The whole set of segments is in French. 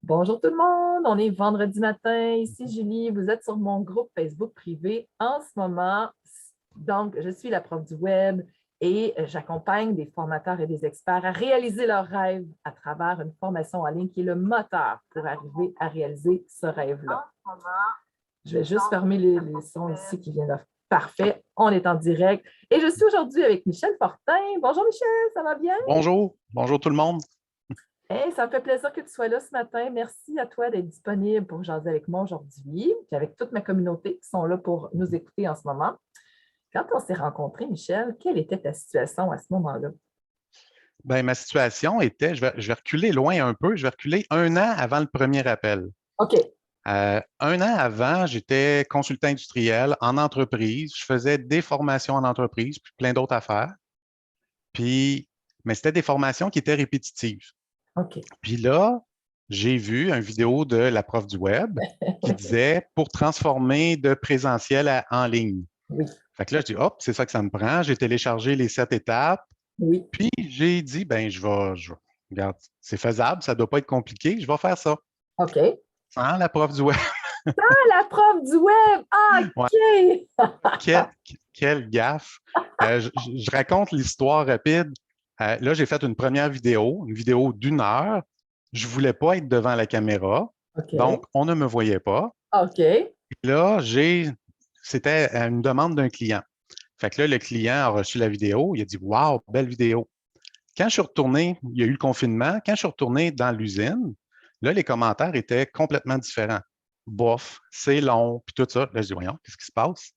Bonjour tout le monde, on est vendredi matin. Ici Julie, vous êtes sur mon groupe Facebook privé en ce moment. Donc, je suis la prof du web et j'accompagne des formateurs et des experts à réaliser leurs rêves à travers une formation en ligne qui est le moteur pour arriver à réaliser ce rêve-là. Je vais juste fermer les sons ici qui viennent de... Parfait, on est en direct. Et je suis aujourd'hui avec Michel Fortin. Bonjour Michel, ça va bien? Bonjour, bonjour tout le monde. Hey, ça me fait plaisir que tu sois là ce matin. Merci à toi d'être disponible pour jaser avec moi aujourd'hui, puis avec toute ma communauté qui sont là pour nous écouter en ce moment. Quand on s'est rencontrés, Michel, quelle était ta situation à ce moment-là? Ben, ma situation était, je vais reculer loin un peu, je vais reculer 1 an avant le premier appel. OK. 1 an avant, j'étais consultant industriel en entreprise. Je faisais des formations en entreprise, puis plein d'autres affaires. Mais c'était des formations qui étaient répétitives. OK. Puis là, j'ai vu une vidéo de la prof du web qui disait pour transformer de présentiel en ligne. Oui. Fait que là, je dis, hop, c'est ça que ça me prend. J'ai téléchargé les 7 étapes. Oui. Puis j'ai dit, ben, regarde, c'est faisable, ça ne doit pas être compliqué, je vais faire ça. OK. Sans la prof du web. Ah, la prof du web! Ah, Ouais, OK! quelle gaffe. Je raconte l'histoire rapide. Là, j'ai fait une première vidéo, une vidéo d'1 heure. Je ne voulais pas être devant la caméra, OK. donc on ne me voyait pas. OK. Là, c'était une demande d'un client. Fait que là, le client a reçu la vidéo, il a dit, waouh, belle vidéo. Quand je suis retourné, il y a eu le confinement. Quand je suis retourné dans l'usine, là, les commentaires étaient complètement différents. Bof, c'est long, puis tout ça. Là, je dis, voyons, qu'est-ce qui se passe?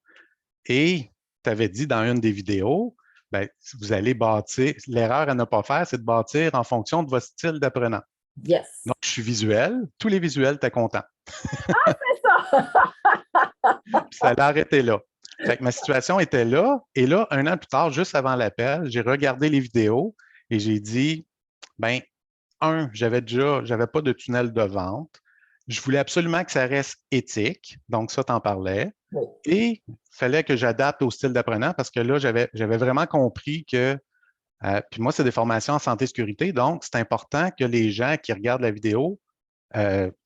Et tu avais dit dans une des vidéos, ben, vous allez bâtir, l'erreur à ne pas faire, c'est de bâtir en fonction de votre style d'apprenant. Yes. Donc, je suis visuel, tous les visuels, tu es content. C'est ça! Puis ça allait arrêter là. Fait que ma situation était là, et là, 1 an plus tard, juste avant l'appel, j'ai regardé les vidéos et j'ai dit, ben, j'avais pas de tunnel de vente. Je voulais absolument que ça reste éthique, donc ça, t'en parlais. Oui. Et il fallait que j'adapte au style d'apprenant parce que là, j'avais vraiment compris que, puis moi, c'est des formations en santé-sécurité, donc c'est important que les gens qui regardent la vidéo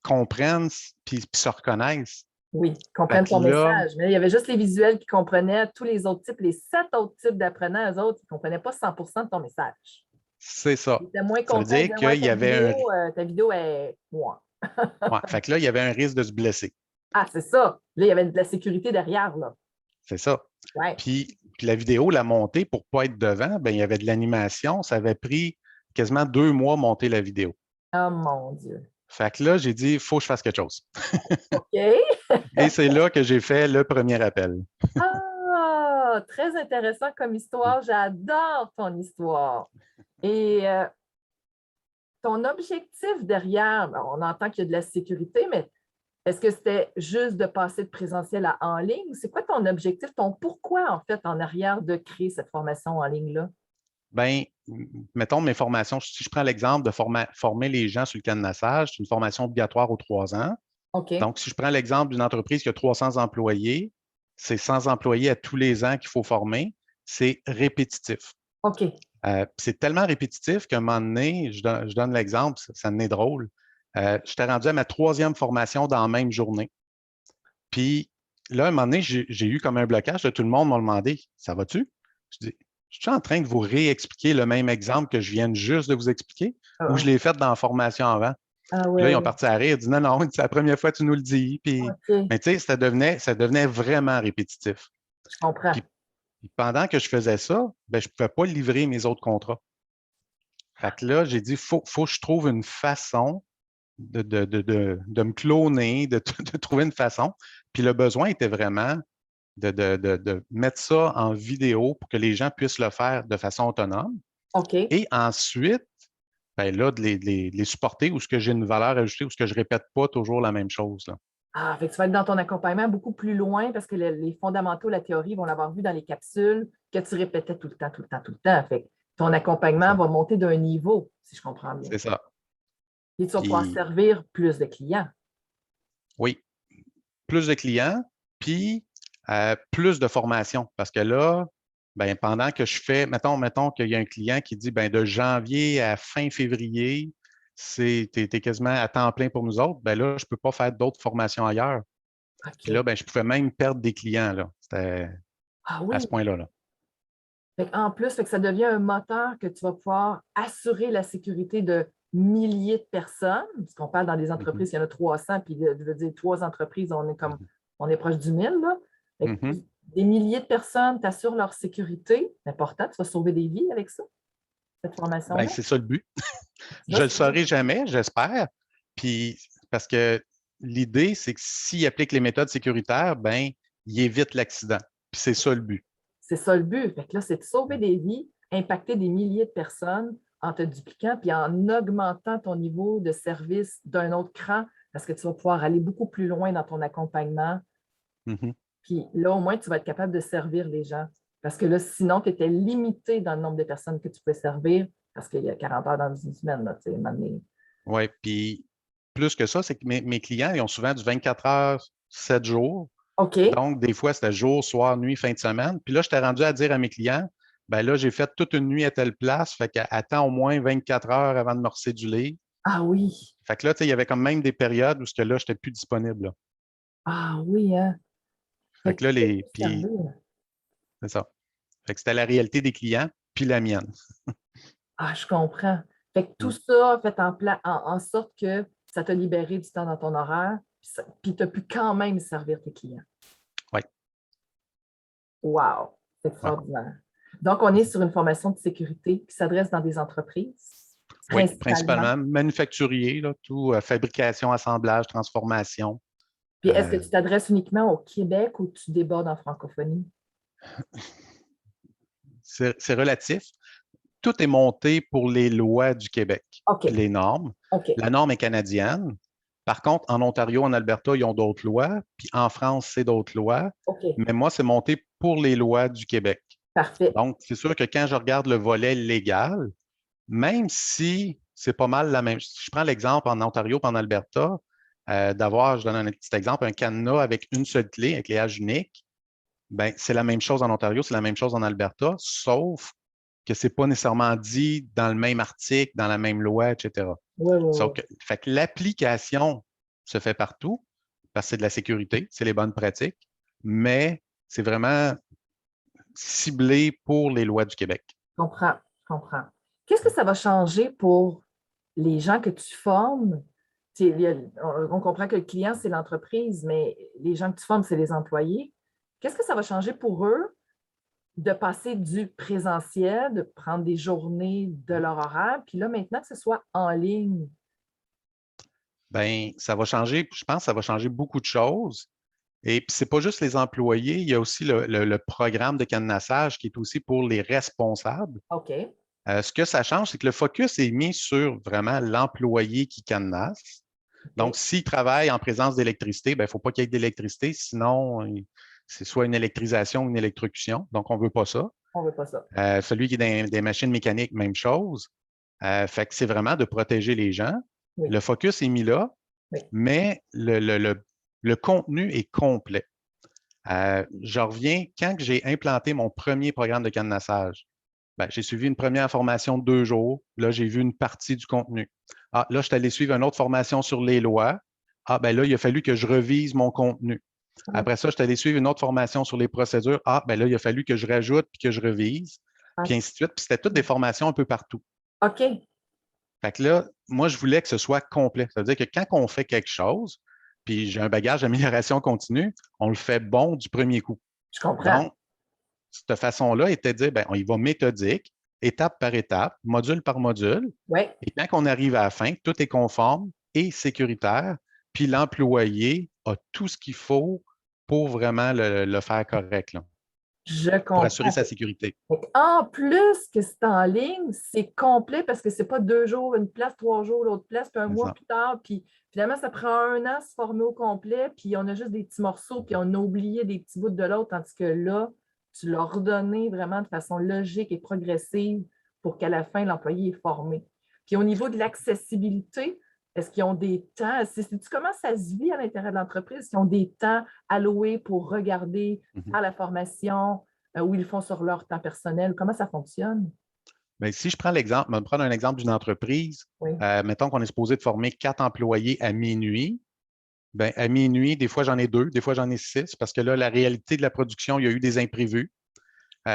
comprennent puis se reconnaissent. Oui, Fait comprennent que ton là, message. Mais il y avait juste les visuels qui comprenaient tous les autres types, les 7 autres types d'apprenants, eux autres, ils ne comprenaient pas 100 de ton message. c'est ça. Ils étaient moins Ça veut contents, ils dire disaient, ouais, qu'il y avait un, ta vidéo est moi. ouais, fait que là, il y avait un risque de se blesser. Ah, c'est ça. Là, il y avait de la sécurité derrière, là. C'est ça. Ouais. Puis la vidéo, la montée pour ne pas être devant, ben, il y avait de l'animation. Ça avait pris quasiment 2 mois monter la vidéo. Oh mon Dieu. Fait que là, j'ai dit, il faut que je fasse quelque chose. OK. Et c'est là que j'ai fait le premier appel. Ah, très intéressant comme histoire. J'adore ton histoire. Et ton objectif derrière, ben, on entend qu'il y a de la sécurité, mais est-ce que c'était juste de passer de présentiel à en ligne? C'est quoi ton objectif, ton pourquoi, en fait, en arrière de créer cette formation en ligne-là? Ben, mettons mes formations, si je prends l'exemple de former les gens sur le cadenassage, c'est une formation obligatoire aux 3 ans. OK. Donc, si je prends l'exemple d'une entreprise qui a 300 employés, c'est 100 employés à tous les ans qu'il faut former. C'est répétitif. OK. C'est tellement répétitif qu'à un moment donné, je donne l'exemple, ça en est drôle. J'étais rendu à ma 3e formation dans la même journée. Puis là, à un moment donné, j'ai eu comme un blocage. Tout le monde m'a demandé, ça va-tu? Je dis, je suis en train de vous réexpliquer le même exemple que je viens juste de vous expliquer ou je Ah, l'ai fait dans la formation avant. ah Puis là, ouais, ils ont ouais. parti à rire. Ils disent, non, non, c'est la première fois que tu nous le dis. OK. Mais tu sais, ça devenait vraiment répétitif. Je comprends. Puis pendant que je faisais ça, ben, je ne pouvais pas livrer mes autres contrats. Fait que là, j'ai dit, faut que je trouve une façon de me cloner, de trouver une façon. Puis le besoin était vraiment de mettre ça en vidéo pour que les gens puissent le faire de façon autonome. OK. Et ensuite, ben là, de les supporter où ce que j'ai une valeur ajoutée, où ce que je ne répète pas toujours la même chose, là. Ah, fait que tu vas être dans ton accompagnement beaucoup plus loin parce que les fondamentaux, la théorie, vont l'avoir vu dans les capsules que tu répétais tout le temps, tout le temps, tout le temps. Fait que ton C'est accompagnement ça. va monter d'un niveau, si je comprends bien. C'est ça. Et tu vas pouvoir Puis, servir plus de clients. oui, plus de clients, puis plus de formation. Parce que là, ben, pendant que je fais, mettons qu'il y a un client qui dit ben, de janvier à fin février, tu es quasiment à temps plein pour nous autres, ben là, je ne peux pas faire d'autres formations ailleurs. Puis là, OK. ben, je pouvais même perdre des clients, là. C'était Ah à oui. ce point-là, là. En plus, fait que ça devient un moteur que tu vas pouvoir assurer la sécurité de milliers de personnes, parce qu'on parle dans des Mhm, entreprises, il y en a 300, puis je veux dire, 3 entreprises, mhm, on est proche du 1000, là. Fait que mhm. des milliers de personnes t'assurent leur sécurité. C'est important, tu vas sauver des vies avec ça, cette Ben, formation-là. c'est ça le but. Ça, Je le c'est vrai. saurai jamais, j'espère. Puis, parce que l'idée, c'est que s'il applique les méthodes sécuritaires, ben, il évite l'accident. Puis c'est ça le but. C'est ça le but. Fait que là, c'est de sauver des vies, impacter des milliers de personnes en te dupliquant puis en augmentant ton niveau de service d'un autre cran parce que tu vas pouvoir aller beaucoup plus loin dans ton accompagnement. Mhm. Puis là, au moins, tu vas être capable de servir les gens. Parce que là, sinon, tu étais limité dans le nombre de personnes que tu pouvais servir parce qu'il y a 40 heures dans une semaine. Là, tu sais, Oui, puis plus que ça, c'est que mes clients, ils ont souvent du 24 heures, 7 jours. OK. Donc, des fois, c'était jour, soir, nuit, fin de semaine. Puis là, j'étais rendu à dire à mes clients, ben là, j'ai fait toute une nuit à telle place, fait qu'attends au moins 24 heures avant de me recéduler. Ah oui. Fait que là, tu sais, il y avait quand même des périodes où ce que là, je n'étais plus disponible, là. Ah oui, hein? Fait Fait que que là, tu peux plus puis servir. c'est ça. Fait que c'était la réalité des clients, puis la mienne. Ah, je comprends. Fait que tout Mm. ça a fait en sorte que ça t'a libéré du temps dans ton horaire, puis tu as pu quand même servir tes clients. Oui, Wow, c'est ouais. extraordinaire. Donc, on est sur une formation de sécurité qui s'adresse dans des entreprises, Oui, principalement. principalement manufacturier, là, tout, fabrication, assemblage, transformation. Puis, est-ce que Euh, tu t'adresses uniquement au Québec ou tu débordes en francophonie? c'est relatif. Tout est monté pour les lois du Québec, OK, puis les normes. OK, La norme est canadienne. Par contre, en Ontario, en Alberta, ils ont d'autres lois, puis en France, c'est d'autres lois. OK, Mais moi, c'est monté pour les lois du Québec. parfait. Donc, c'est sûr que quand je regarde le volet légal, même si c'est pas mal la même, si je prends l'exemple en Ontario et en Alberta, d'avoir, je donne un petit exemple, un cadenas avec une seule clé, un cléage unique, ben, c'est la même chose en Ontario, c'est la même chose en Alberta, sauf que ce n'est pas nécessairement dit dans le même article, dans la même loi, etc. Oui, oui, Sauf oui. que, fait que l'application se fait partout parce que c'est de la sécurité, c'est les bonnes pratiques, mais c'est vraiment ciblé pour les lois du Québec. Je comprends, je comprends. Qu'est-ce que ça va changer pour les gens que tu formes? Tu sais, on comprend que le client, c'est l'entreprise, mais les gens que tu formes, c'est les employés. Qu'est-ce que ça va changer pour eux de passer du présentiel, de prendre des journées de leur horaire, puis là, maintenant que ce soit en ligne? Ben, ça va changer, je pense que ça va changer beaucoup de choses. Et puis, c'est pas juste les employés, il y a aussi le programme de cadenassage qui est aussi pour les responsables. OK. Ce que ça change, c'est que le focus est mis sur vraiment l'employé qui cadenasse. Donc, OK. s'il travaille en présence d'électricité, ben, il ne faut pas qu'il y ait d'électricité, sinon, c'est soit une électrisation ou une électrocution. Donc, on ne veut pas ça. On ne veut pas ça. Celui qui est dans des machines mécaniques, même chose. Fait que c'est vraiment de protéger les gens. Oui, Le focus est mis là, oui. mais le contenu est complet. Je reviens, quand j'ai implanté mon premier programme de cadenassage, ben, j'ai suivi une première formation de 2 jours. Là, j'ai vu une partie du contenu. Ah, là, je suis allé suivre une autre formation sur les lois. Ah, ben là, il a fallu que je revise mon contenu. Ah, Après ça, je suis allé suivre une autre formation sur les procédures. Ah, ben là, il a fallu que je rajoute puis que je revise, ah, puis ainsi de suite. Puis c'était toutes des formations un peu partout. OK, Fait que là, moi, je voulais que ce soit complet. Ça veut dire que quand on fait quelque chose, puis j'ai un bagage d'amélioration continue, on le fait bon du premier coup. je comprends. Donc, cette façon-là était de dire, ben, on y va méthodique, étape par étape, module par module. Oui, Et quand on arrive à la fin, tout est conforme et sécuritaire, puis l'employé a tout ce qu'il faut pour vraiment le faire correct, là, je pour assurer comprends. sa sécurité. En plus que c'est en ligne, c'est complet parce que c'est pas 2 jours, une place, 3 jours, l'autre place, puis un C'est mois ça. plus tard, puis finalement, ça prend un an à se former au complet, puis on a juste des petits morceaux, puis on a oublié des petits bouts de l'autre, tandis que là, tu l'as redonné vraiment de façon logique et progressive pour qu'à la fin, l'employé est formé. Puis au niveau de l'accessibilité, est-ce qu'ils ont des temps? Tu comment ça se vit à l'intérieur de l'entreprise? Est-ce qu'ils ont des temps alloués pour regarder, Mhm. faire la formation? Où ils font sur leur temps personnel. Comment ça fonctionne? Mais si je prends l'exemple, je vais prendre un exemple d'une entreprise, Oui, mettons qu'on est supposé de former 4 employés à minuit. Ben, à minuit, des fois j'en ai 2, des fois j'en ai 6, parce que là, la réalité de la production, il y a eu des imprévus.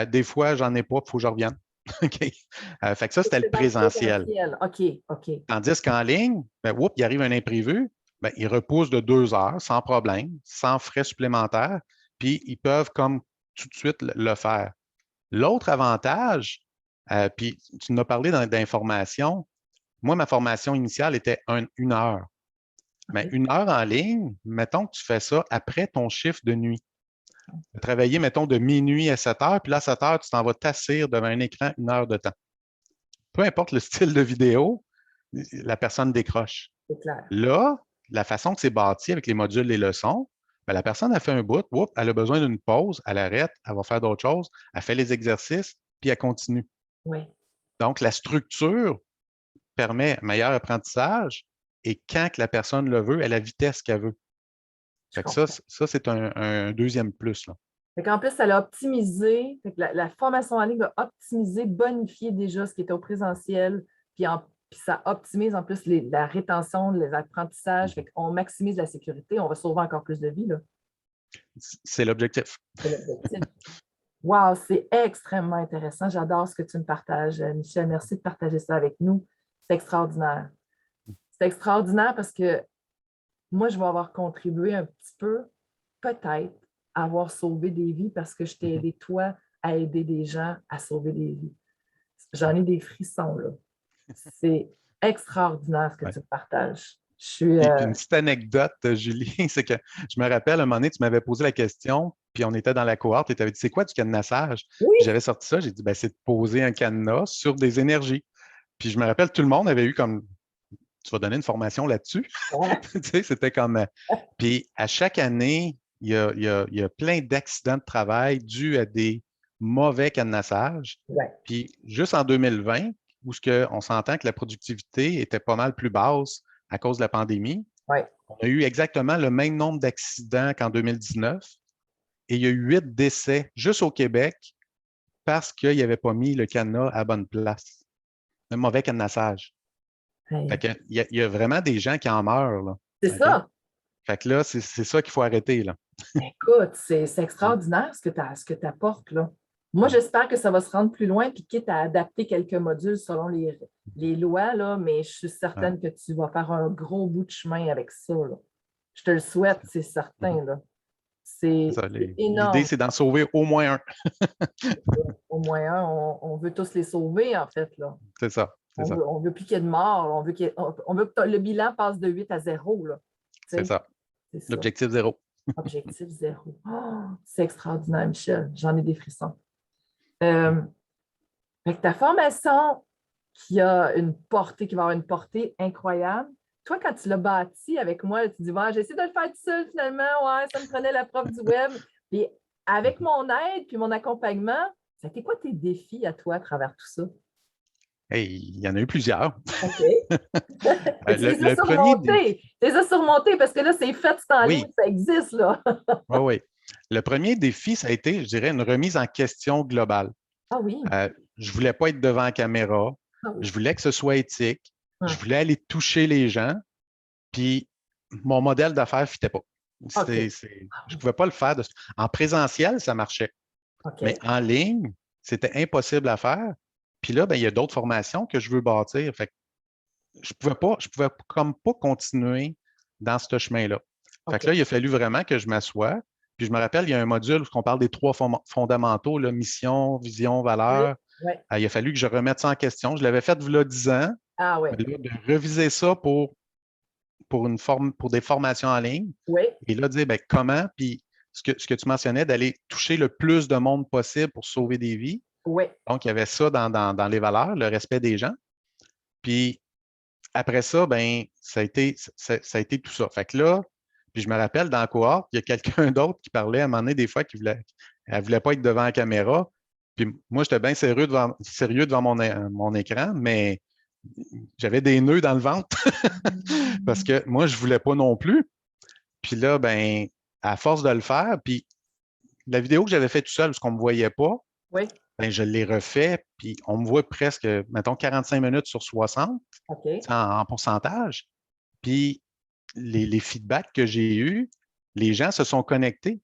Des fois, j'en ai pas, il faut que je revienne. OK? Fait que ça, c'était le c'est dans le présentiel. présentiel. OK, OK. Tandis qu'en ligne, ben, oups, il arrive un imprévu, ben, ils repoussent de 2 heures sans problème, sans frais supplémentaires, puis ils peuvent comme tout de suite le faire. L'autre avantage, puis tu nous as parlé d'information, moi, ma formation initiale était 1 heure. Mais OK. 1 heure en ligne, mettons que tu fais ça après ton chiffre de nuit. Travailler, mettons, de minuit à 7 heures, puis là, à 7 heures, tu t'en vas t'asseoir devant un écran 1 heure de temps. Peu importe le style de vidéo, la personne décroche. C'est clair. Là, la façon que c'est bâti avec les modules, les leçons, ben, la personne a fait un bout, whoop, elle a besoin d'une pause, elle arrête, elle va faire d'autres choses, elle fait les exercices, puis elle continue. Oui, Donc, la structure permet un meilleur apprentissage et quand que la personne le veut, à la vitesse qu'elle veut. je Fait que ça, comprends. c'est un deuxième plus, là. Fait qu'en plus, elle a optimisé, fait que la formation en ligne a optimisé, bonifié déjà ce qui était au présentiel, puis ça optimise en plus la rétention, les apprentissages, fait qu'on maximise la sécurité, on va sauver encore plus de vies, là. C'est l'objectif. C'est l'objectif. Wow, c'est extrêmement intéressant. J'adore ce que tu me partages, Michel. Merci de partager ça avec nous. C'est extraordinaire. C'est extraordinaire parce que moi, je vais avoir contribué un petit peu, peut-être, à avoir sauvé des vies parce que je t'ai aidé, toi, à aider des gens à sauver des vies. J'en ai des frissons, là. C'est extraordinaire ce que Ouais. tu me partages. Je suis. Puis une petite anecdote, Julie, c'est que je me rappelle, à un moment donné, tu m'avais posé la question, puis on était dans la cohorte et tu avais dit, c'est quoi du cadenassage? Puis Oui! j'avais sorti ça, j'ai dit, ben, c'est de poser un cadenas sur des énergies. Puis je me rappelle, tout le monde avait eu comme, tu vas donner une formation là-dessus. Ouais, Tu sais, c'était comme. Puis à chaque année, il y a plein d'accidents de travail dus à des mauvais cadenassages. ouais, Puis juste en 2020, où on s'entend que la productivité était pas mal plus basse à cause de la pandémie, ouais. on a eu exactement le même nombre d'accidents qu'en 2019 et il y a eu 8 décès juste au Québec parce qu'il n'avait pas mis le cadenas à bonne place. Un mauvais cadenassage. Fait Hey, que, il y a vraiment des gens qui en meurent, là. c'est OK? ça. Fait que là, c'est ça qu'il faut arrêter, là. Écoute, c'est Mm, extraordinaire ce que tu apportes, là. Moi, mm, j'espère que ça va se rendre plus loin, puis quitte à adapter quelques modules selon les lois, là, mais je suis ouais, certaine que tu vas faire un gros bout de chemin avec ça, là. Je te le souhaite, c'est mhm. certain, là. C'est C'est ça. L'idée, énorme. c'est d'en sauver au moins un. Au moins un, on veut tous les sauver, en fait, là. C'est ça. C'est ça. On veut plus qu'il y ait de morts, on veut que le bilan passe de 8 à 0, là. Tu C'est sais, ça. c'est ça. L'objectif zéro. Objectif zéro. Oh, c'est extraordinaire, Michel. J'en ai des frissons. Euh, Fait que ta formation qui va avoir une portée incroyable. Toi, quand tu l'as bâti avec moi, tu dis, ouais, j'ai essayé de le faire tout seul finalement, ouais, ça me prenait la prof du web. Puis avec Mhm. mon aide puis mon accompagnement, ça a été quoi tes défis à toi à travers tout ça? Hey, il y en a eu plusieurs. OK. Mais tu les as Le premier défi, surmontés. Tu les as surmontés parce que là, c'est fait, c'est en ligne, oui, ça existe, là. oui, oui. Le premier défi, ça a été, je dirais, une remise en question globale. Ah oui, Je ne voulais pas être devant la caméra. ah oui. Je voulais que ce soit éthique. Je Hum, voulais aller toucher les gens. Puis mon modèle d'affaires ne fitait pas. OK. Ah Je ne oui, pouvais pas le faire. En présentiel, ça marchait. Mais OK. en ligne, c'était impossible à faire. Puis là, ben, il y a d'autres formations que je veux bâtir. Fait que je pouvais comme pas continuer dans ce chemin-là. Fait que OK. là, il a fallu vraiment que je m'assoie. Puis je me rappelle, il y a un module où on parle des 3 fondamentaux, là, mission, vision, Oui, valeur. oui. Il a fallu que je remette ça en question. Je l'avais fait il y a 10 ans, Ah oui, mais là, de reviser ça pour des formations en ligne. oui, Et là, dire ben, comment, puis ce que tu mentionnais, d'aller toucher le plus de monde possible pour sauver des vies. oui. Donc, il y avait ça dans les valeurs, le respect des gens. Puis après ça, ben, ça a été tout ça. Fait que là, puis je me rappelle dans la cohorte, il y a quelqu'un d'autre qui parlait à un moment donné des fois elle voulait pas être devant la caméra. Puis moi, j'étais bien sérieux devant mon écran, mais j'avais des nœuds dans le ventre parce que moi, je voulais pas non plus. Puis là, ben, à force de le faire, puis la vidéo que j'avais faite tout seul, parce qu'on ne me voyait pas, Oui, ben, je l'ai refait, puis on me voit presque, mettons, 45 minutes sur 60 OK. en pourcentage. Puis les feedbacks que j'ai eus, les gens se sont connectés.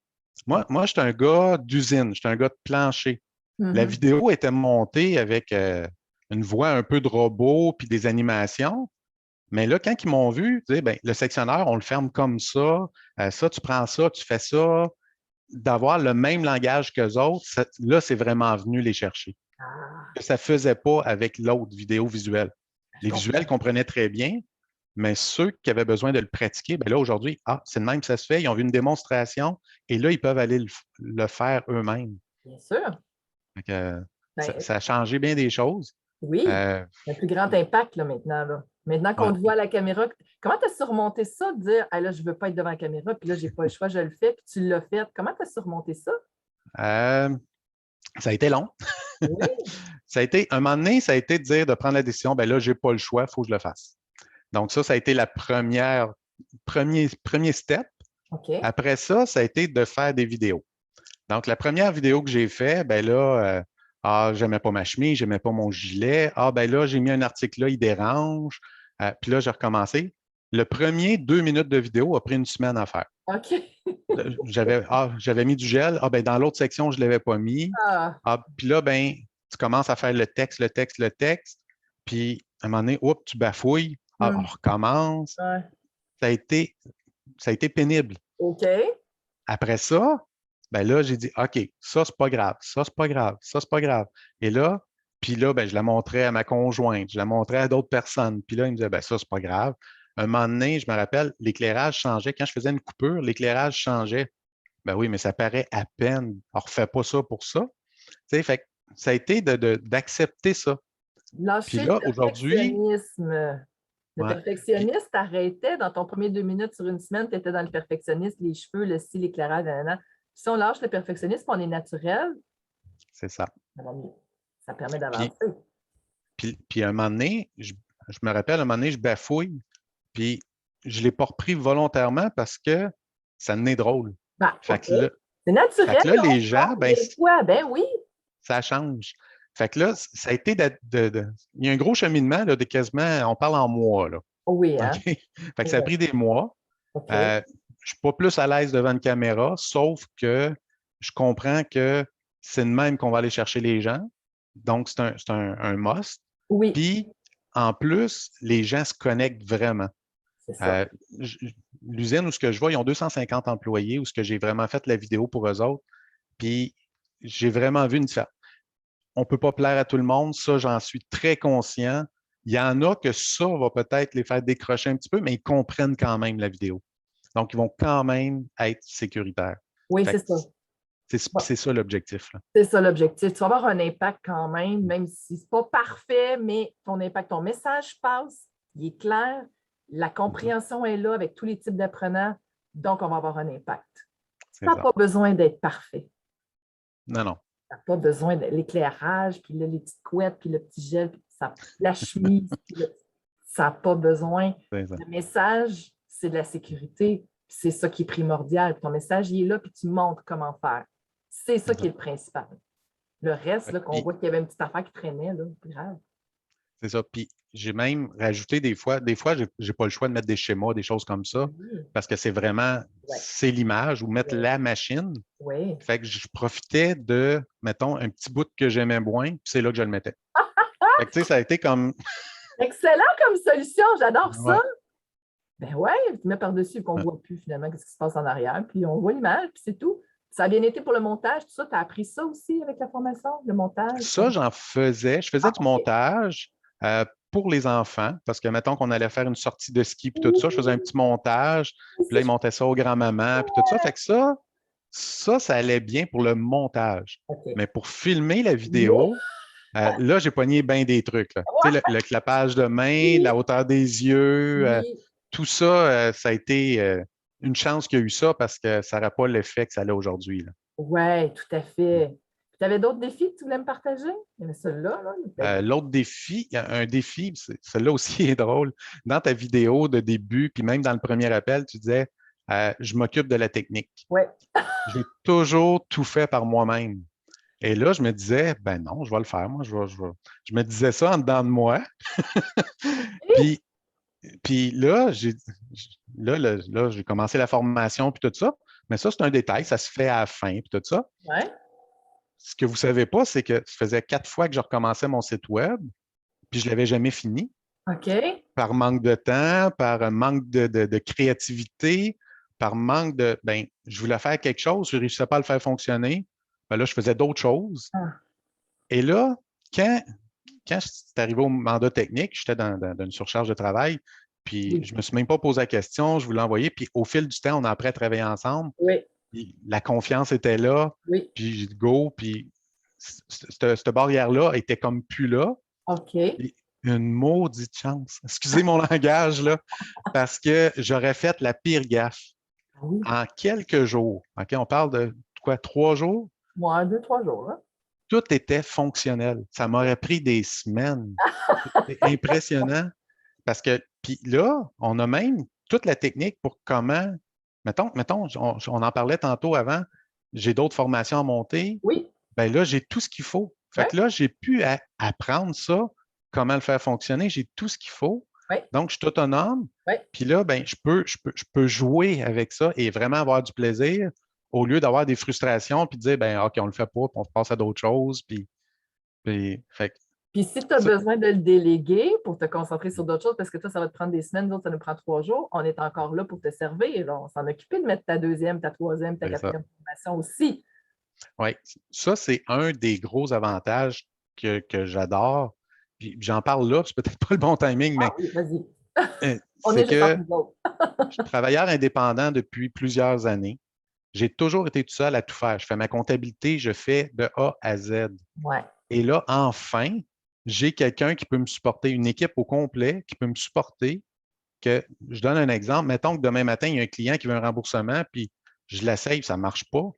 Moi, je suis un gars d'usine, je suis un gars de plancher. La Mhm. vidéo était montée avec une voix un peu de robot puis des animations. Mais là, quand ils m'ont vu, tu sais, ben, le sectionneur, on le ferme comme ça, tu prends ça, tu fais ça, d'avoir le même langage qu'eux autres, là, c'est vraiment venu les chercher. Ah, Que ça ne faisait pas avec l'autre vidéo visuelle. je Les visuels comprends. comprenaient très bien, mais ceux qui avaient besoin de le pratiquer, ben là, aujourd'hui, c'est de même que ça se fait. Ils ont vu une démonstration et là, ils peuvent aller le faire eux-mêmes. Bien sûr. Fait que, Ben, ça a changé bien des choses. oui, Euh, un plus grand impact là, maintenant. Là. Maintenant qu'on ouais. te voit à la caméra, comment tu as surmonté ça, de dire ah, là, je ne veux pas être devant la caméra, puis là, je n'ai pas le choix, je le fais, puis tu l'as fait. Comment tu as surmonté ça? Euh, ça a été long. Oui. Ça a été, un moment donné, ça a été de dire, de prendre la décision, ben là, je n'ai pas le choix, il faut que je le fasse. Donc, ça a été premier step. OK. Après ça a été de faire des vidéos. Donc, la première vidéo que j'ai faite, ben là, j'aimais pas ma chemise, j'aimais pas mon gilet. Ben là, j'ai mis un article là, il dérange. Puis là, j'ai recommencé. Le premier 2 minutes de vidéo a pris une semaine à faire. OK. J'avais mis du gel. Ben, dans l'autre section, je ne l'avais pas mis. Ah, Puis là, ben, tu commences à faire le texte, le texte, le texte. Puis, à un moment donné, oups, tu bafouilles. On hmm, recommence. ouais. Ça a été, ça a été pénible. OK. Après ça, ben là, j'ai dit, OK, ça, c'est pas grave, ça, c'est pas grave, ça, c'est pas grave. Et là, puis là, ben, je la montrais à ma conjointe, je la montrais à d'autres personnes. Puis là, ils me disaient, ben ça, c'est pas grave. Un moment donné, je me rappelle, l'éclairage changeait. Quand je faisais une coupure, l'éclairage changeait. Ben oui, mais ça paraît à peine. On ne refait pas ça pour ça. Tu sais, fait que ça a été d'accepter ça. Puis Lâcher le là, aujourd'hui, perfectionnisme. Le ouais, puis perfectionniste t'arrêtait dans ton premier 2 minutes sur une semaine, tu étais dans le perfectionniste, les cheveux, le style, l'éclairage, nanana. Si on lâche le perfectionnisme, on est naturel, c'est ça. ça va mieux. Ça permet Puis, d'avancer. puis un moment donné, je me rappelle, un moment donné, je bafouille. Puis je ne l'ai pas repris volontairement parce que ça en est drôle. Ben, Fait OK. que là, C'est fait naturel, que là, on les gens, change ben, des fois. Ben oui. ça change. Fait que là, ça a été il y a un gros cheminement là, de quasiment, on parle en mois, là. Oui, OK? hein? Fait que ça a Oui. pris des mois. OK. Je ne suis pas plus à l'aise devant une caméra, sauf que je comprends que c'est de même qu'on va aller chercher les gens. Donc, c'est un must. Oui, Puis, en plus, les gens se connectent vraiment. c'est ça. Euh, L'usine où ce que je vois, ils ont 250 employés, où ce que j'ai vraiment fait la vidéo pour eux autres. Puis j'ai vraiment vu une différence. On ne peut pas plaire à tout le monde, ça, j'en suis très conscient. Il y en a que ça va peut-être les faire décrocher un petit peu, mais ils comprennent quand même la vidéo. Donc, ils vont quand même être sécuritaires. Oui, Fait c'est que ça. Bon, c'est ça l'objectif, là. c'est ça l'objectif. Tu vas avoir un impact quand même si ce n'est pas parfait, mais ton impact, ton message passe, il est clair, la Mhm. compréhension est là avec tous les types d'apprenants, donc on va avoir un impact. C'est Ça n'a ça. pas besoin d'être parfait. Non, non. Ça n'a pas besoin de l'éclairage, puis là, les petites couettes, puis le petit gel, puis la chemise, ça n'a pas besoin. C'est ça. Le message, c'est de la sécurité, puis c'est ça qui est primordial. Puis ton message, il est là, puis tu montres comment faire. C'est ça C'est qui ça. est le principal. Le reste, là, qu'on Puis, voit qu'il y avait une petite affaire qui traînait, là, c'est grave. c'est ça. Puis j'ai même rajouté des fois, j'ai pas le choix de mettre des schémas, des choses comme ça, Oui, parce que c'est vraiment, oui, c'est l'image ou mettre oui. la machine. Oui. Fait que je profitais de, mettons, un petit bout que j'aimais moins, puis c'est là que je le mettais. Fait que, tu sais, ça a été comme, Excellent comme solution, j'adore ça. ouais, Ben ouais, tu mets par-dessus qu'on ne ouais. voit plus finalement ce qui se passe en arrière, puis on voit l'image, puis c'est tout. Ça a bien été pour le montage, tout ça. Tu as appris ça aussi avec la formation, le montage? Ça, j'en faisais. Je faisais Ah, du OK. montage pour les enfants, parce que, mettons qu'on allait faire une sortie de ski, puis tout ça, je faisais un petit montage, puis là, ils montaient ça aux grands-mamans, puis tout ça. Fait que ça allait bien pour le montage. OK. Mais pour filmer la Oui, vidéo, là, j'ai pogné bien des trucs, là. Tu sais, le clapage de main, la oui, hauteur des yeux, oui. tout ça, ça a été une chance qu'il y a eu ça parce que ça n'aurait pas l'effet que ça a aujourd'hui, là. Oui, tout à fait. Tu avais d'autres défis que tu voulais me partager? Il y avait celui-là, là. L'autre défi, il y a un défi, celui-là aussi est drôle. Dans ta vidéo de début, puis même dans le premier appel, tu disais je m'occupe de la technique. Oui, J'ai toujours tout fait par moi-même. Et là, je me disais, ben non, je vais le faire, moi, je me disais ça en dedans de moi. Puis, puis là, j'ai commencé la formation, puis tout ça. Mais ça, c'est un détail, ça se fait à la fin, puis tout ça. Ouais. Ce que vous ne savez pas, c'est que ça faisait 4 fois que je recommençais mon site web, puis je ne l'avais jamais fini, OK. par manque de temps, par manque de créativité, par manque de, ben, je voulais faire quelque chose, je ne réussissais pas à le faire fonctionner. Ben là, je faisais d'autres choses. Ah, Et là, quand, quand c'est arrivé au mandat technique, j'étais dans une surcharge de travail, puis oui. je ne me suis même pas posé la question, je voulais envoyer, puis au fil du temps, on a après travaillé ensemble, Oui. puis la confiance était là, Oui. puis j'ai dit go, puis cette barrière-là était comme plus là. OK. Puis une maudite chance. Excusez mon langage, là, parce que j'aurais fait la pire gaffe. Ah oui. En quelques jours, OK, on parle de quoi, 3 jours? Moi, 2, 3 jours, là. Tout était fonctionnel. Ça m'aurait pris des semaines. C'est impressionnant parce que, puis là, on a même toute la technique pour comment, mettons, on en parlait tantôt avant, j'ai d'autres formations à monter, Oui. ben là, j'ai tout ce qu'il faut. Fait Ouais. que là, j'ai pu apprendre ça, comment le faire fonctionner, j'ai tout ce qu'il faut. Ouais. Donc, je suis autonome. Ouais. Puis là, ben, je peux jouer avec ça et vraiment avoir du plaisir au lieu d'avoir des frustrations puis de dire, ben, OK, on le fait pas, puis on passe à d'autres choses. Fait que Puis si tu as ça, besoin de le déléguer pour te concentrer sur d'autres choses, parce que toi, ça va te prendre des semaines, d'autres, ça nous prend 3 jours, on est encore là pour te servir. Là. On s'en occupait de mettre ta deuxième, ta troisième, ta c'est ça. quatrième formation aussi. Oui, ça, c'est un des gros avantages que j'adore. Puis j'en parle là, c'est peut-être pas le bon timing, Ah mais oui, vas-y. On c'est est juste entre que nous autres. je suis travailleur indépendant depuis plusieurs années. J'ai toujours été tout seul à tout faire. Je fais ma comptabilité, je fais de A à Z. Ouais. Et là, enfin, j'ai quelqu'un qui peut me supporter, une équipe au complet qui peut me supporter. Je donne un exemple. Mettons que demain matin, il y a un client qui veut un remboursement, puis je l'essaye, ça ne marche pas.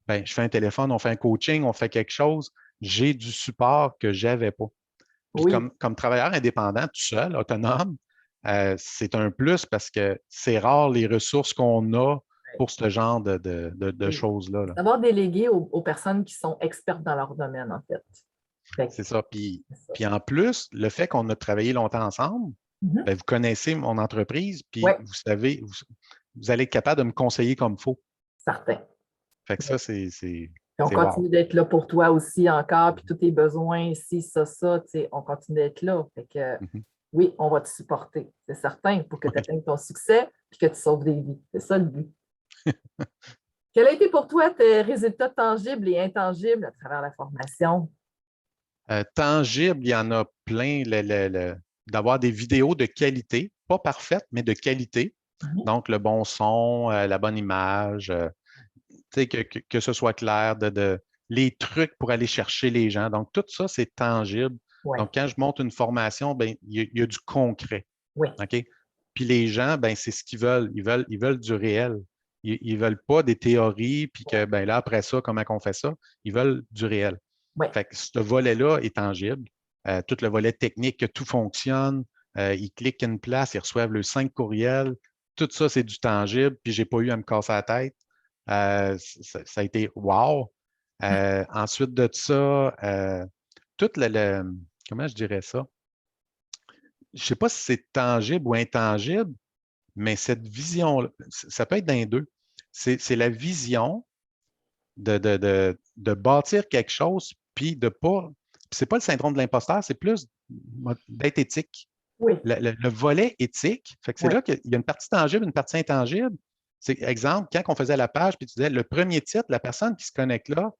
Ben, je fais un téléphone, on fait un coaching, on fait quelque chose. J'ai du support que je n'avais pas. Puis Oui. comme travailleur indépendant, tout seul, autonome, c'est un plus parce que c'est rare les ressources qu'on a pour ce genre de Oui. choses-là. Là. Savoir déléguer aux personnes qui sont expertes dans leur domaine, en fait. Fait que C'est ça. Puis, c'est ça. puis en plus, le fait qu'on a travaillé longtemps ensemble, Mhm. ben, vous connaissez mon entreprise, puis Ouais, vous savez, vous allez être capable de me conseiller comme il faut. certain. Fait que ça, Ouais. Puis on c'est wow. continue d'être là pour toi aussi encore, puis tous tes besoins, ici, ça, tu sais, on continue d'être là. Fait que Mhm. oui, on va te supporter, c'est certain, pour que tu Oui. atteignes ton succès puis que tu sauves des vies. C'est ça le but. Quels ont été pour toi tes résultats tangibles et intangibles à travers la formation? Tangible, il y en a plein. D'avoir des vidéos de qualité, pas parfaites, mais de qualité. Mhm. Donc, le bon son, la bonne image, tu sais, que ce soit clair, les trucs pour aller chercher les gens. Donc, tout ça, c'est tangible. Oui, Donc, quand je monte une formation, ben, il y a du concret. oui, OK? Puis les gens, ben, c'est ce qu'ils veulent. Ils veulent du réel. Ils veulent pas des théories, puis que ben là, après ça, comment on fait ça? Ils veulent du réel. oui, Fait que ce volet-là est tangible. Tout le volet technique, que tout fonctionne. Ils cliquent une place, ils reçoivent le 5 courriels. Tout ça, c'est du tangible, puis j'ai pas eu à me casser la tête. Ça a été wow. Ensuite de ça, tout comment je dirais ça? Je ne sais pas si c'est tangible ou intangible, mais cette vision, ça peut être d'un deux. C'est la vision de bâtir quelque chose, puis de pas. C'est pas le syndrome de l'imposteur, c'est plus d'être éthique. oui, Le volet éthique, fait que c'est oui, là qu'il y a une partie tangible, une partie intangible. C'est exemple, quand on faisait la page, puis tu disais le premier titre, la personne qui se connecte là,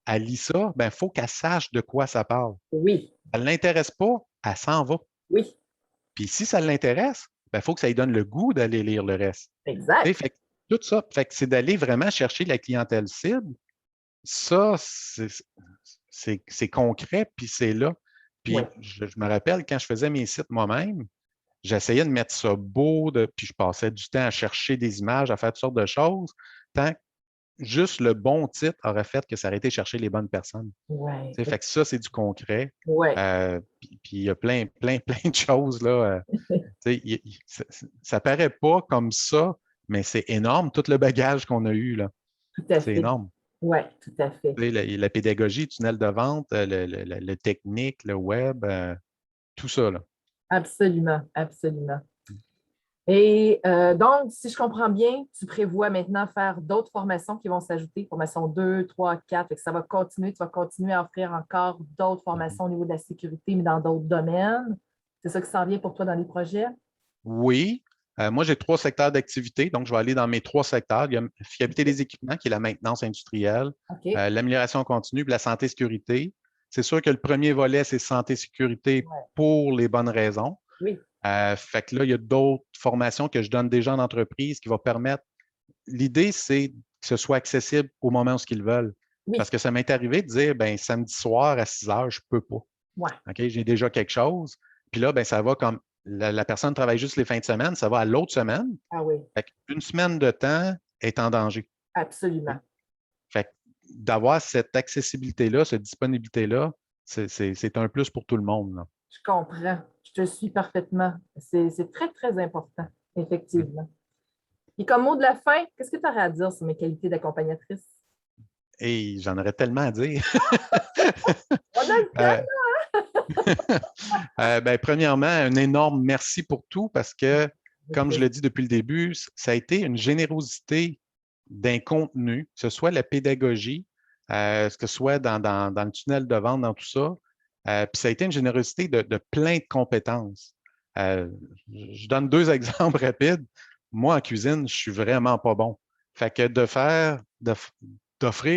elle lit ça, ben, il faut qu'elle sache de quoi ça parle. oui, Elle ne l'intéresse pas, elle s'en va. oui, Puis si ça l'intéresse, il faut que ça lui donne le goût d'aller lire le reste. Tu sais, exact. fait que tout ça, fait que c'est d'aller vraiment chercher la clientèle cible. Ça, c'est concret, puis c'est là. Oui, Puis je me rappelle quand je faisais mes sites moi-même, j'essayais de mettre ça beau, puis je passais du temps à chercher des images, à faire toutes sortes de choses, tant que juste le bon titre aurait fait que ça aurait été chercher les bonnes personnes. oui, Tu sais, fait que ça, c'est du concret. oui. Puis il y a plein, plein, plein de choses là. Tu sais, ça paraît pas comme ça, mais c'est énorme, tout le bagage qu'on a eu là. Tout à C'est fait. énorme. Oui, tout à fait. Tu sais, la pédagogie, tunnel de vente, le technique, le web, tout ça, là. Absolument, absolument. Et donc, si je comprends bien, tu prévois maintenant faire d'autres formations qui vont s'ajouter, formation 2, 3, 4, et que ça va continuer, tu vas continuer à offrir encore d'autres Mhm. formations au niveau de la sécurité, mais dans d'autres domaines. C'est ça qui s'en vient pour toi dans les projets? Oui. Moi, j'ai 3 secteurs d'activité, donc je vais aller dans mes 3 secteurs. Il y a la fiabilité OK. des équipements, qui est la maintenance industrielle, OK. l'amélioration continue, puis la santé-sécurité. C'est sûr que le premier volet, c'est santé-sécurité Ouais. pour les bonnes raisons. Oui, Fait que là, il y a d'autres formations que je donne déjà en entreprise qui vont permettre. L'idée, c'est que ce soit accessible au moment où ce qu'ils veulent. Parce oui, que ça m'est arrivé de dire, ben, samedi soir à 6 heures, je ne peux pas. ouais. OK, j'ai déjà quelque chose. Puis là, ben, ça va comme la personne travaille juste les fins de semaine, ça va à l'autre semaine. Ah oui, Fait une semaine de temps est en danger. OK? absolument. Fait que d'avoir cette accessibilité-là, cette disponibilité-là, c'est un plus pour tout le monde, là. Je comprends. Je te suis parfaitement. C'est très, très important, Mm. effectivement. Et comme mot de la fin, qu'est-ce que tu aurais à dire sur mes qualités d'accompagnatrice? Et j'en aurais tellement à dire. On a le Euh, temps! ben, premièrement, un énorme merci pour tout parce que, Ça fait comme je plaisir. le dis depuis le début, ça a été une générosité d'un contenu, que ce soit la pédagogie, que ce soit dans le tunnel de vente, dans tout ça. Puis ça a été une générosité de plein de compétences. Euh, je donne 2 exemples rapides. Moi, en cuisine, je suis vraiment pas bon. Fait que d'offrir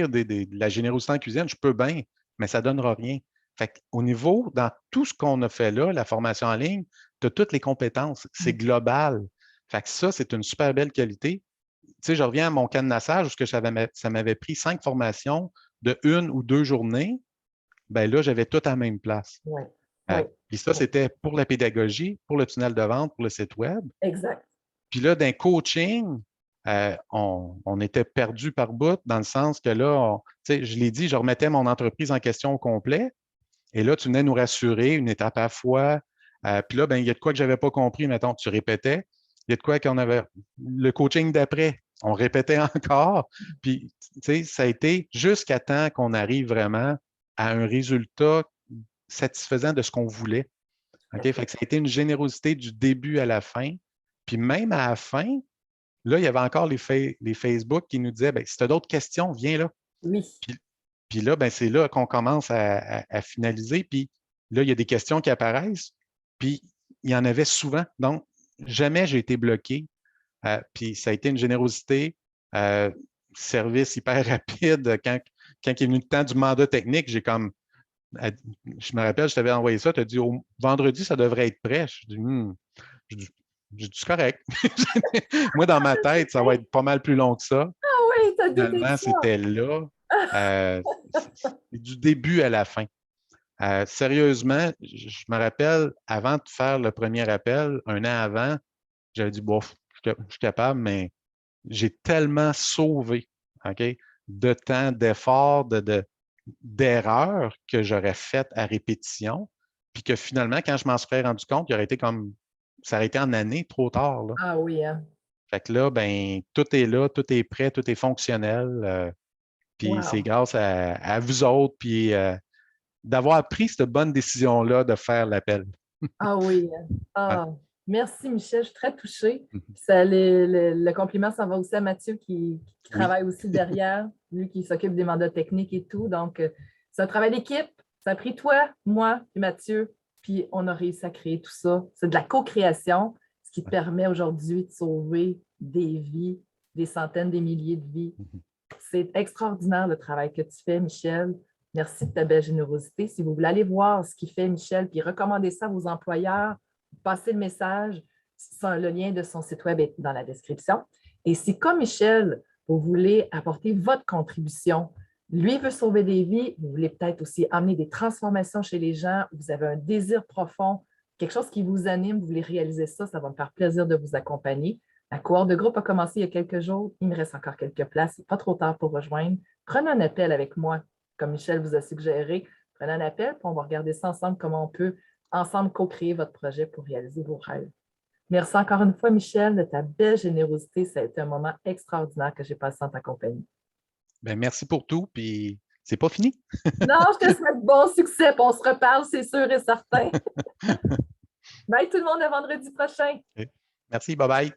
de la générosité en cuisine, je peux bien, mais ça ne donnera rien. Fait qu'au niveau, dans tout ce qu'on a fait là, la formation en ligne, tu as toutes les compétences. C'est global. Fait que ça, c'est une super belle qualité. Tu sais, je reviens à mon cadenassage où ça m'avait pris 5 formations de 1 ou 2 journées. Ben là, j'avais tout à la même place. Oui, oui, Puis ça, oui, c'était pour la pédagogie, pour le tunnel de vente, pour le site web. exact. Puis là, d'un coaching, on était perdu par bout dans le sens que là, tu sais, je l'ai dit, je remettais mon entreprise en question au complet. Et là, tu venais nous rassurer une étape à la fois. Puis là, ben, il y a de quoi que je n'avais pas compris, mettons, tu répétais. Il y a de quoi qu'on avait. Le coaching d'après, on répétait encore. Puis, tu sais, ça a été jusqu'à temps qu'on arrive vraiment à un résultat satisfaisant de ce qu'on voulait. OK? Fait que ça a été une générosité du début à la fin. Puis même à la fin, là, il y avait encore les Facebook qui nous disaient, ben, si tu as d'autres questions, viens là. Oui, Puis, puis là, ben, c'est là qu'on commence à finaliser. Puis là, il y a des questions qui apparaissent. Puis il y en avait souvent. Donc, jamais j'ai été bloqué. Puis ça a été une générosité, euh, service hyper rapide. Quand il est venu le temps du mandat technique, j'ai comme, je me rappelle, je t'avais envoyé ça, tu as dit, vendredi, ça devrait être prêt. Je dis, j'ai dit, c'est correct. Moi, dans ma tête, ça va être pas mal plus long que ça. ah oui, t'as douté de Finalement, ça. c'était là. C'est du début à la fin. Sérieusement, je me rappelle, avant de faire le premier appel, 1 an avant, j'avais dit, bof, je suis capable, mais j'ai tellement sauvé, OK, de temps, d'efforts, d'erreurs que j'aurais faites à répétition, puis que finalement, quand je m'en serais rendu compte, il aurait été comme, ça aurait été en année trop tard, là. Ah oui, hein? Fait que là, ben, tout est là, tout est prêt, tout est fonctionnel. Puis c'est Wow. grâce à vous autres, puis d'avoir pris cette bonne décision-là de faire l'appel. Ah oui, hein? Ouais. Ah, merci Michel, je suis très touchée. Mhm. Ça, le compliment s'en va aussi à Mathieu qui Oui. travaille aussi derrière, lui qui s'occupe des mandats techniques et tout. Donc, c'est un travail d'équipe. Ça a pris toi, moi, puis Mathieu, puis on a réussi à créer tout ça. C'est de la co-création, ce qui te Ouais. permet aujourd'hui de sauver des vies, des centaines, des milliers de vies. Mhm. C'est extraordinaire le travail que tu fais, Michel. Merci de ta belle générosité. Si vous voulez aller voir ce qu'il fait, Michel, puis recommander ça à vos employeurs, passez le message. Le lien de son site web est dans la description. Et si, comme Michel, vous voulez apporter votre contribution, lui veut sauver des vies, vous voulez peut-être aussi amener des transformations chez les gens, vous avez un désir profond, quelque chose qui vous anime, vous voulez réaliser ça, ça va me faire plaisir de vous accompagner. La cohorte de groupe a commencé il y a quelques jours. Il me reste encore quelques places. Il n'est pas trop tard pour rejoindre. Prenez un appel avec moi, comme Michel vous a suggéré. Prenez un appel, puis on va regarder ça ensemble, comment on peut ensemble co-créer votre projet pour réaliser vos rêves. Merci encore une fois, Michel, de ta belle générosité. Ça a été un moment extraordinaire que j'ai passé en ta compagnie. Ben, merci pour tout, puis c'est pas fini. Non, je te souhaite bon succès, puis on se reparle, c'est sûr et certain. Bye tout le monde, à vendredi prochain. Merci, bye bye.